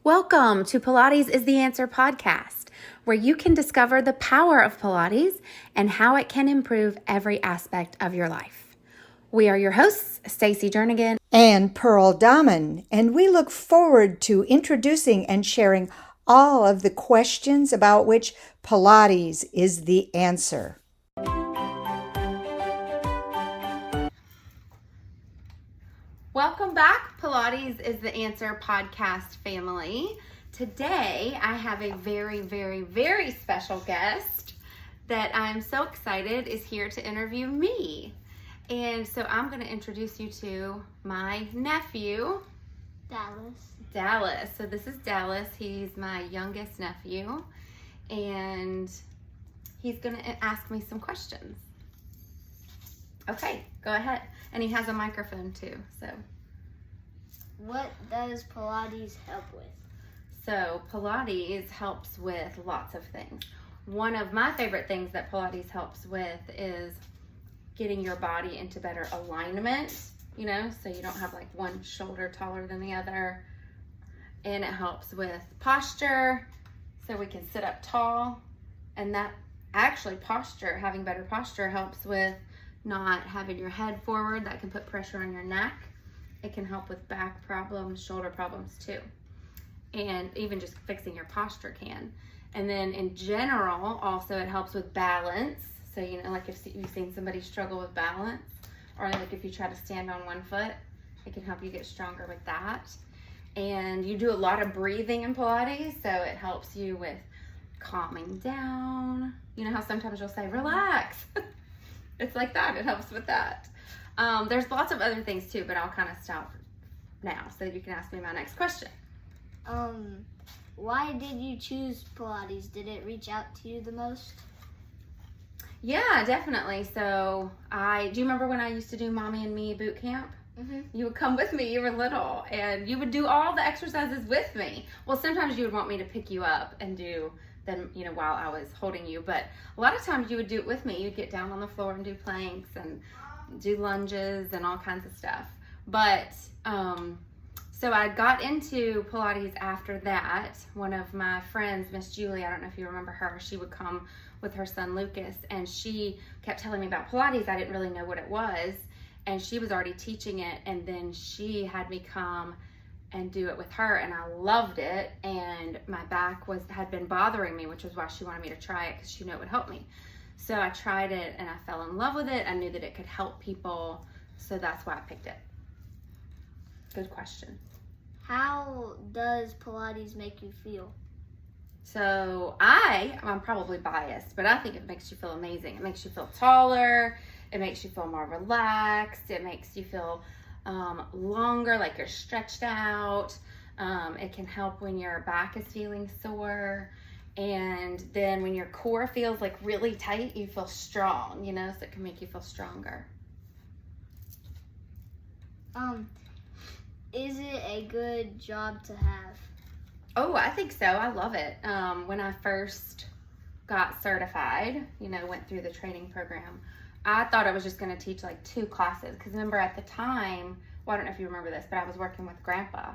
Welcome to Pilates is the Answer podcast, where you can discover the power of Pilates and how it can improve every aspect of your life. We are your hosts, Stacey Jernigan and Pearl Dahmen, and we look forward to introducing and sharing all of the questions about which Pilates is the answer. Welcome back, Pilates is the Answer podcast family. Today, I have a very, very, very special guest that I'm so excited is here to interview me. And so I'm going to introduce you to my nephew, Dallas. So this is Dallas. He's my youngest nephew, and he's going to ask me some questions. Okay, go ahead. And he has a microphone too, so. What does Pilates help with? So Pilates helps with lots of things. One of my favorite things that Pilates helps with is getting your body into better alignment, so you don't have like one shoulder taller than the other. And it helps with posture, so we can sit up tall. And that actually having better posture helps with not having your head forward. That can put pressure on your neck. It can help with back problems, shoulder problems too. And even just fixing your posture can. And then in general, also it helps with balance. So, like if you've seen somebody struggle with balance, or like if you try to stand on one foot, it can help you get stronger with that. And you do a lot of breathing in Pilates, so it helps you with calming down. You know how sometimes you'll say, relax. It's like that, it helps with that. There's lots of other things too, but I'll kind of stop now so that you can ask me my next question. Why did you choose Pilates? Did it reach out to you the most? Yeah, definitely. So do you remember when I used to do Mommy and Me boot camp? Mm-hmm. You would come with me, you were little, and you would do all the exercises with me. Well, sometimes you would want me to pick you up and do them, while I was holding you, but a lot of times you would do it with me. You'd get down on the floor and do planks and do lunges and all kinds of stuff. But, so I got into Pilates after that. One of my friends, Miss Julie, I don't know if you remember her, she would come with her son Lucas, and she kept telling me about Pilates. I didn't really know what it was, and she was already teaching it, and then she had me come and do it with her, and I loved it. And my back had been bothering me, which was why she wanted me to try it, because she knew it would help me. So I tried it and I fell in love with it. I knew that it could help people, so that's why I picked it. Good question. How does Pilates make you feel? So I'm probably biased, but I think it makes you feel amazing. It makes you feel taller. It makes you feel more relaxed. It makes you feel longer, like you're stretched out. It can help when your back is feeling sore. And then when your core feels like really tight, you feel strong, so it can make you feel stronger. Is it a good job to have? Oh, I think so. I love it. When I first got certified, went through the training program, I thought I was just going to teach like 2 classes. Because remember at the time, well, I don't know if you remember this, but I was working with Grandpa.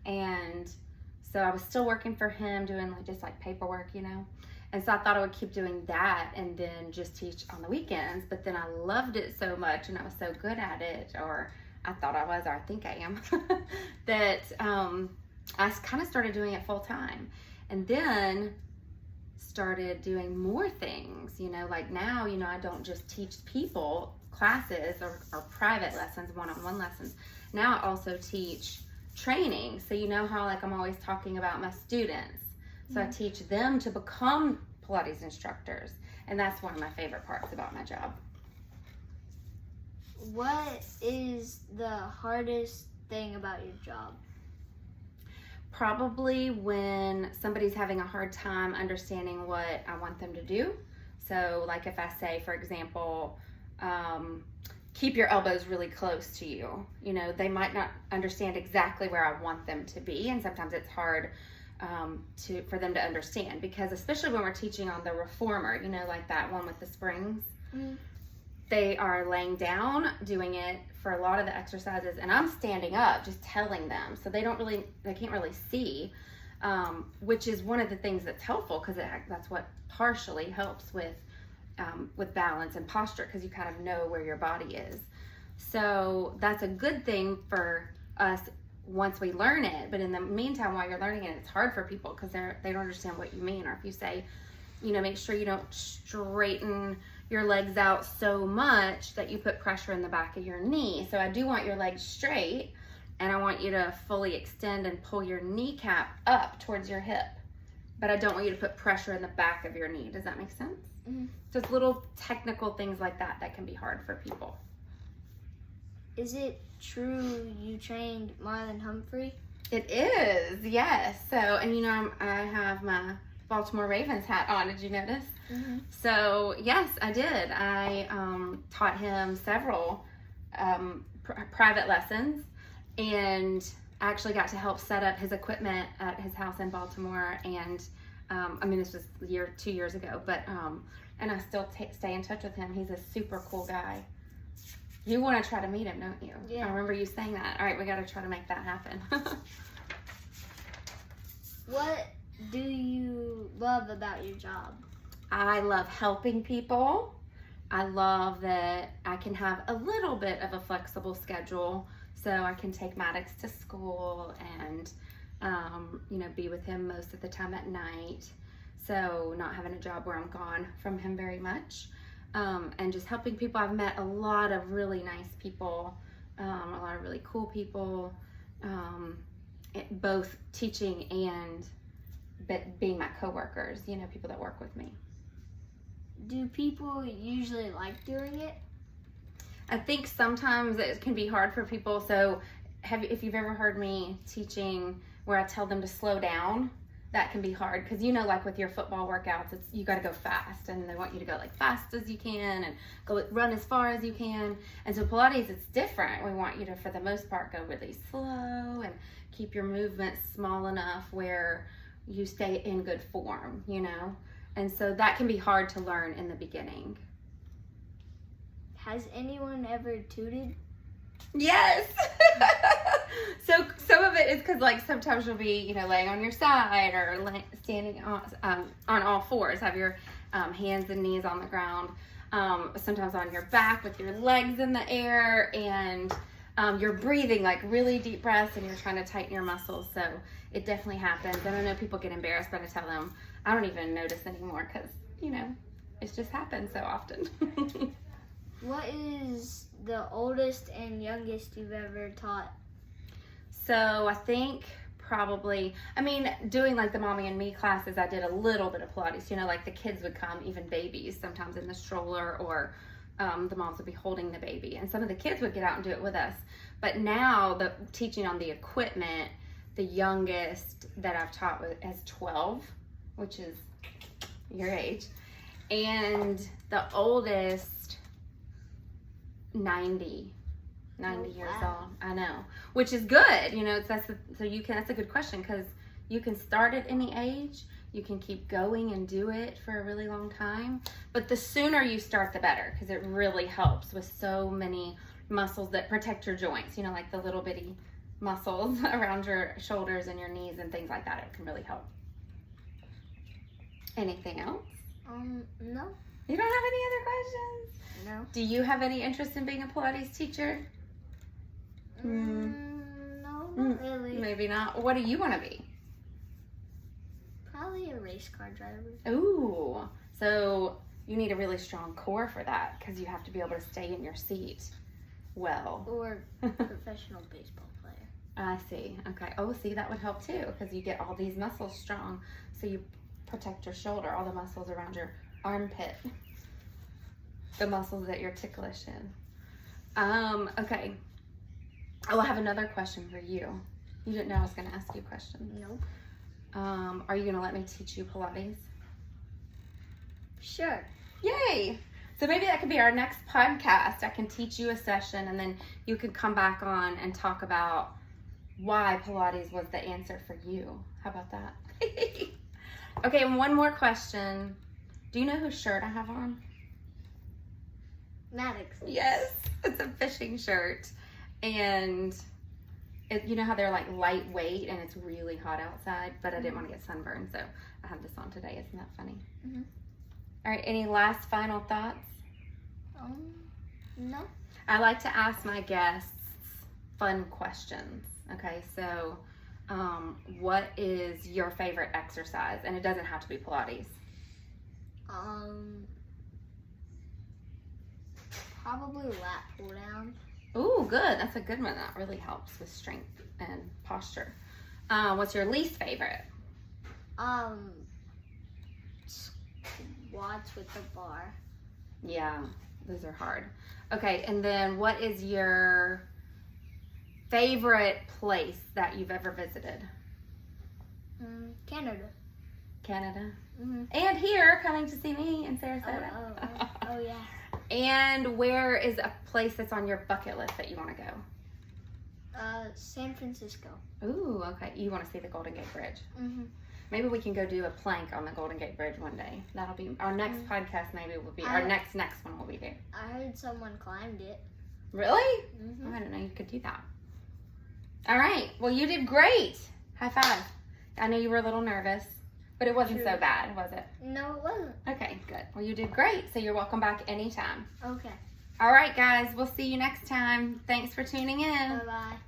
And so I was still working for him, doing just paperwork, And so I thought I would keep doing that and then just teach on the weekends. But then I loved it so much and I was so good at it, or I thought I was, or I think I am, that I kind of started doing it full time. And then started doing more things, like now, I don't just teach people classes or private lessons, one-on-one lessons. Now I also teach training. So how I'm always talking about my students. So I teach them to become Pilates instructors. And that's one of my favorite parts about my job. What is the hardest thing about your job? Probably when somebody's having a hard time understanding what I want them to do. So like if I say, for example, keep your elbows really close to you. They might not understand exactly where I want them to be. And sometimes it's hard for them to understand, because especially when we're teaching on the reformer, like that one with the springs, they are laying down, doing it for a lot of the exercises, and I'm standing up just telling them, so they can't really see, which is one of the things that's helpful, because that's what partially helps with balance and posture, because you kind of know where your body is. So that's a good thing for us once we learn it. But in the meantime, while you're learning it, it's hard for people because they don't understand what you mean. Or if you say, make sure you don't straighten your legs out so much that you put pressure in the back of your knee. So I do want your legs straight, and I want you to fully extend and pull your kneecap up towards your hip. But I don't want you to put pressure in the back of your knee. Does that make sense? Mm-hmm. So it's little technical things like that can be hard for people. Is it true you trained Marlon Humphrey? It is, yes. So, and I have my Baltimore Ravens hat on. Did you notice? Mm-hmm. So, yes, I did. I taught him several private lessons, and I actually got to help set up his equipment at his house in Baltimore. And this was 2 years ago, but and I still stay in touch with him. He's a super cool guy. You want to try to meet him, don't you? Yeah. I remember you saying that. All right, we got to try to make that happen. What do you love about your job? I love helping people. I love that I can have a little bit of a flexible schedule, so I can take Maddox to school and be with him most of the time at night. So not having a job where I'm gone from him very much. And just helping people. I've met a lot of really nice people, a lot of really cool people, both teaching and being my coworkers, people that work with me. Do people usually like doing it? I think sometimes it can be hard for people. So if you've ever heard me teaching where I tell them to slow down, that can be hard, because like with your football workouts, you got to go fast, and they want you to go like fast as you can and run as far as you can. And so Pilates, it's different. We want you to, for the most part, go really slow and keep your movements small enough where you stay in good form, and so that can be hard to learn in the beginning. Has anyone ever tooted? Yes. So some of it is because sometimes you'll be laying on your side or standing on all fours, have your hands and knees on the ground, sometimes on your back with your legs in the air, and you're breathing really deep breaths, and you're trying to tighten your muscles. So it definitely happens. And I know people get embarrassed, but I tell them I don't even notice anymore, because it just happens so often. What is the oldest and youngest you've ever taught? So I think probably, doing the Mommy and Me classes, I did a little bit of Pilates. The kids would come, even babies, sometimes in the stroller, or the moms would be holding the baby. And some of the kids would get out and do it with us. But now, the teaching on the equipment, the youngest that I've taught is 12, which is your age. And the oldest, 90 years old. I know, which is good. That's a good question, because you can start at any age. You can keep going and do it for a really long time. But the sooner you start, the better, because it really helps with so many muscles that protect your joints. Like the little bitty muscles around your shoulders and your knees and things like that. It can really help. Anything else? No. You don't have any other questions? No. Do you have any interest in being a Pilates teacher? No, not really. Maybe not. What do you want to be? Probably a race car driver. Ooh. So you need a really strong core for that, because you have to be able to stay in your seat well. Or professional baseball player. I see. Okay. Oh, see, that would help too, because you get all these muscles strong, so you protect your shoulder, all the muscles around your armpit, the muscles that you're ticklish in. Okay. Oh, I have another question for you. You didn't know I was going to ask you questions. Nope. Are you going to let me teach you Pilates? Sure. Yay! So maybe that could be our next podcast. I can teach you a session, and then you could come back on and talk about why Pilates was the answer for you. How about that? Okay, and one more question. Do you know whose shirt I have on? Maddox. Yes, it's a fishing shirt. And you know how they're like lightweight and it's really hot outside, but I didn't want to get sunburned, so I have this on today. Isn't that funny? Mm-hmm. All right, any last final thoughts? No. I like to ask my guests fun questions. Okay, so what is your favorite exercise? And it doesn't have to be Pilates. Probably lat pull down. Ooh, good. That's a good one. That really helps with strength and posture. What's your least favorite? Squats with the bar. Yeah, those are hard. Okay, and then what is your favorite place that you've ever visited? Canada. Canada. Mm-hmm. And here, coming to see me in Sarasota. Oh yeah. And where is a place that's on your bucket list that you want to go? San Francisco. Ooh, okay. You want to see the Golden Gate Bridge. Mm-hmm. Maybe we can go do a plank on the Golden Gate Bridge one day. That'll be our next podcast. Maybe will be our next one will be there. I heard someone climbed it. Really? Mm-hmm. Oh, I didn't know you could do that. All right. Well, you did great. High five. I know you were a little nervous, but it wasn't so bad, was it? No, it wasn't. Okay, good. Well, you did great. So you're welcome back anytime. Okay. All right, guys. We'll see you next time. Thanks for tuning in. Bye-bye.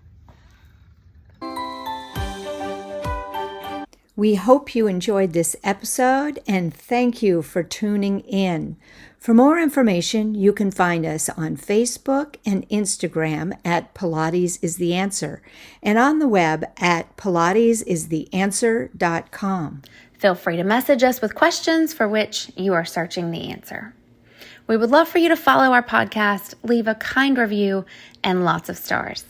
We hope you enjoyed this episode and thank you for tuning in. For more information, you can find us on Facebook and Instagram at Pilates is the Answer and on the web at pilatesistheanswer.com. Feel free to message us with questions for which you are searching the answer. We would love for you to follow our podcast, leave a kind review, and lots of stars.